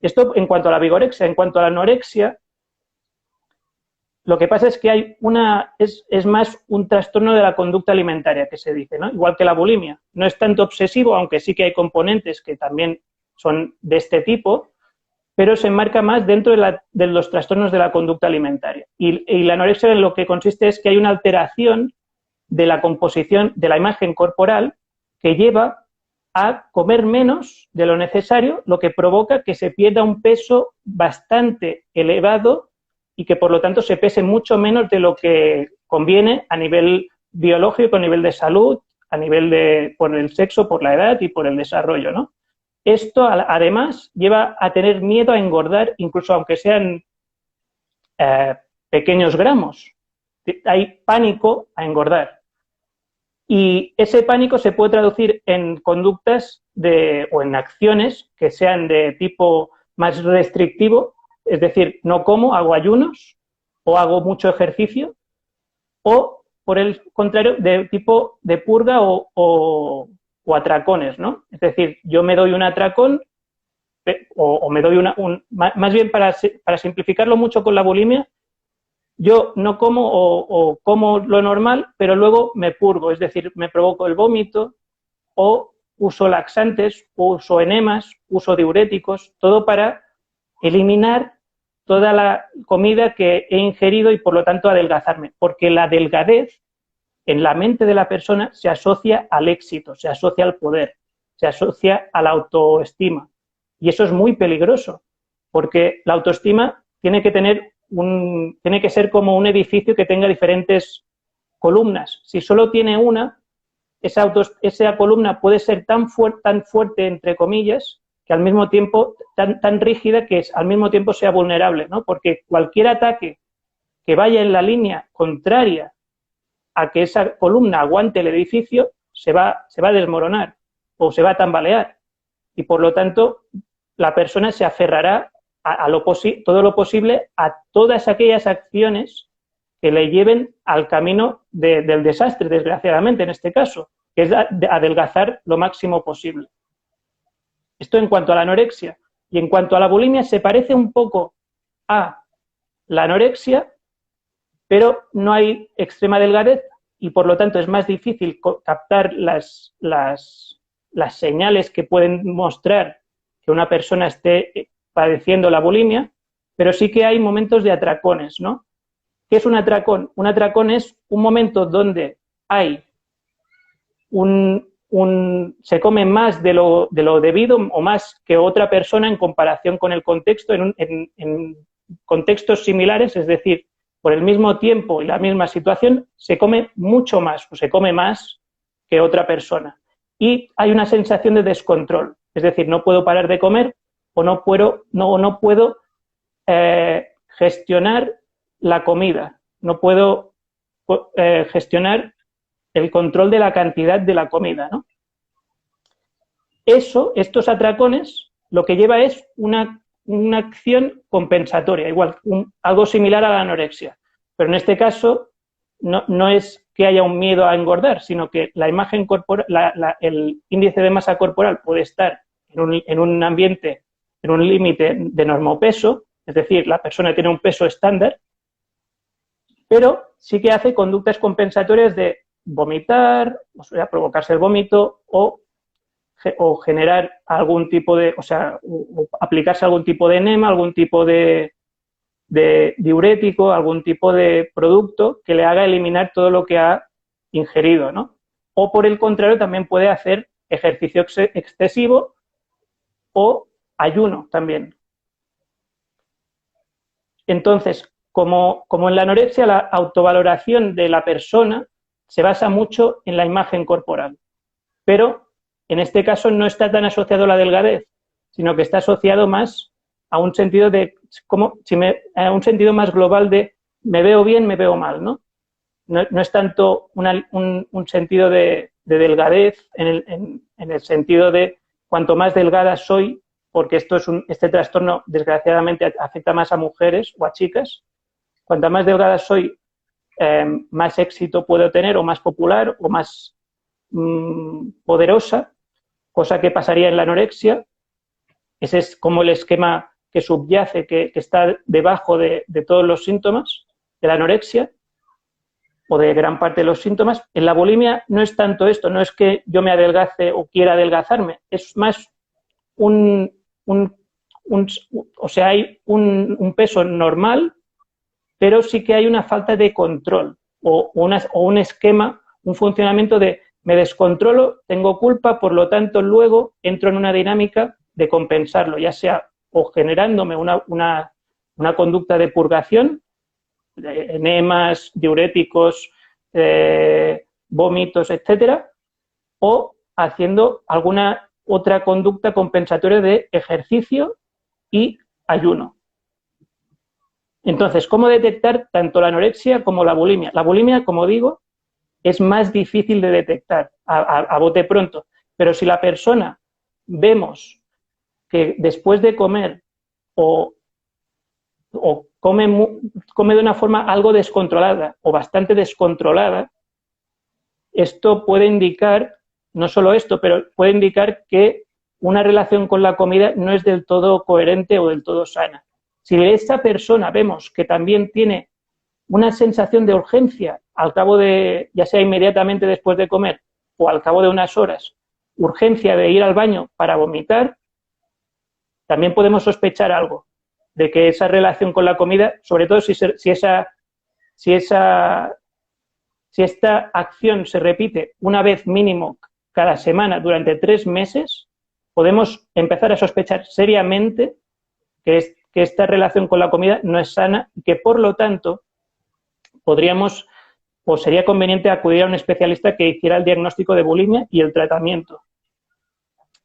Esto en cuanto a la vigorexia. En cuanto a la anorexia, lo que pasa es que es más un trastorno de la conducta alimentaria, que se dice, ¿no? Igual que la bulimia. No es tanto obsesivo, aunque sí que hay componentes que también son de este tipo, pero se enmarca más dentro de los trastornos de la conducta alimentaria. Y la anorexia en lo que consiste es que hay una alteración de la composición de la imagen corporal que lleva a comer menos de lo necesario, lo que provoca que se pierda un peso bastante elevado y que por lo tanto se pese mucho menos de lo que conviene a nivel biológico, a nivel de salud, a nivel por el sexo, por la edad y por el desarrollo, ¿no? Esto además lleva a tener miedo a engordar, incluso aunque sean pequeños gramos. Hay pánico a engordar. Y ese pánico se puede traducir en conductas o en acciones que sean de tipo más restrictivo, es decir, no como, hago ayunos o hago mucho ejercicio, o por el contrario, de tipo de purga o atracones, ¿no? Es decir, yo me doy un atracón o me doy más bien para simplificarlo mucho con la bulimia, yo no como o como lo normal, pero luego me purgo, es decir, me provoco el vómito o uso laxantes, uso enemas, uso diuréticos, todo para eliminar toda la comida que he ingerido y por lo tanto adelgazarme, porque la delgadez en la mente de la persona se asocia al éxito, se asocia al poder, se asocia a la autoestima y eso es muy peligroso, porque la autoestima tiene que ser como un edificio que tenga diferentes columnas. Si solo tiene una, esa columna puede ser tan fuerte, entre comillas, que al mismo tiempo, tan rígida que al mismo tiempo sea vulnerable, ¿no? Porque cualquier ataque que vaya en la línea contraria a que esa columna aguante el edificio, se va a desmoronar o se va a tambalear. Y por lo tanto, la persona se aferrará a todo lo posible a todas aquellas acciones que le lleven al camino del desastre, desgraciadamente en este caso, que es adelgazar lo máximo posible. Esto en cuanto a la anorexia. Y en cuanto a la bulimia, se parece un poco a la anorexia, pero no hay extrema delgadez y por lo tanto es más difícil captar las señales que pueden mostrar que una persona esté padeciendo la bulimia, pero sí que hay momentos de atracones, ¿no? ¿Qué es un atracón? Un atracón es un momento donde hay se come más de lo debido o más que otra persona en comparación con el contexto, en contextos similares, es decir, por el mismo tiempo y la misma situación, se come mucho más o se come más que otra persona. Y hay una sensación de descontrol, es decir, no puedo parar de comer o no puedo gestionar la comida, no puedo gestionar el control de la cantidad de la comida, ¿no? Estos atracones lo que lleva es una acción compensatoria, igual, algo similar a la anorexia. Pero en este caso no es que haya un miedo a engordar, sino que la imagen corporal, el índice de masa corporal puede estar en un ambiente, en un límite de normopeso, es decir, la persona tiene un peso estándar, pero sí que hace conductas compensatorias de vomitar, o sea, provocarse el vómito o generar algún tipo de, o sea, o aplicarse algún tipo de enema, algún tipo de diurético, algún tipo de producto que le haga eliminar todo lo que ha ingerido, ¿no? O por el contrario, también puede hacer ejercicio excesivo o ayuno también. Entonces, como en la anorexia, la autovaloración de la persona se basa mucho en la imagen corporal, pero en este caso no está tan asociado a la delgadez, sino que está asociado más a un sentido de, a un sentido más global de me veo bien, me veo mal, ¿no? No es tanto un sentido de delgadez en el sentido de cuanto más delgada soy, porque este trastorno desgraciadamente afecta más a mujeres o a chicas, cuanto más delgada soy, más éxito puedo tener o más popular o más poderosa, cosa que pasaría en la anorexia. Ese es como el esquema que subyace, que está debajo de todos los síntomas de la anorexia o de gran parte de los síntomas. En la bulimia no es tanto esto, no es que yo me adelgace o quiera adelgazarme, es más o sea, hay un peso normal, pero sí que hay una falta de control o un esquema, un funcionamiento de me descontrolo, tengo culpa, por lo tanto luego entro en una dinámica de compensarlo, ya sea o generándome una conducta de purgación, enemas, diuréticos, vómitos, etcétera, o haciendo alguna otra conducta compensatoria de ejercicio y ayuno. Entonces, ¿cómo detectar tanto la anorexia como la bulimia? La bulimia, como digo, es más difícil de detectar a bote pronto, pero si la persona vemos que después de comer o come de una forma algo descontrolada o bastante descontrolada, esto puede indicar, no solo esto, pero puede indicar que una relación con la comida no es del todo coherente o del todo sana. Si esta persona vemos que también tiene una sensación de urgencia al cabo de, ya sea inmediatamente después de comer o al cabo de unas horas, urgencia de ir al baño para vomitar, también podemos sospechar algo de que esa relación con la comida, sobre todo si esta acción se repite una vez mínimo cada semana durante 3 meses, podemos empezar a sospechar seriamente que esta relación con la comida no es sana y que, por lo tanto, podríamos o sería conveniente acudir a un especialista que hiciera el diagnóstico de bulimia y el tratamiento.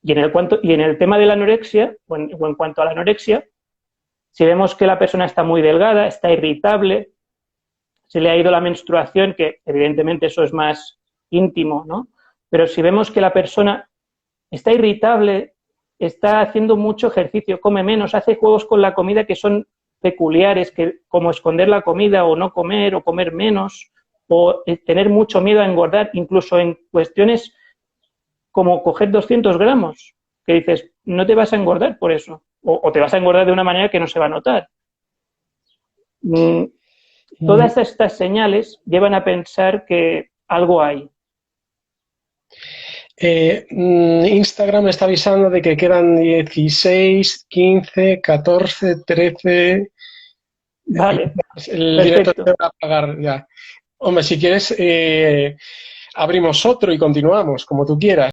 Y en el tema de la anorexia, o en cuanto a la anorexia, si vemos que la persona está muy delgada, está irritable, se le ha ido la menstruación, que evidentemente eso es más íntimo, ¿no? Pero si vemos que la persona está irritable, está haciendo mucho ejercicio, come menos, hace juegos con la comida que son peculiares, como esconder la comida o no comer o comer menos, o tener mucho miedo a engordar, incluso en cuestiones como coger 200 gramos, que dices, no te vas a engordar por eso, o te vas a engordar de una manera que no se va a notar. Todas estas señales llevan a pensar que algo hay. Instagram me está avisando de que quedan 16, 15, 14, 13. Vale, El director te va a pagar ya. Hombre, si quieres, abrimos otro y continuamos, como tú quieras.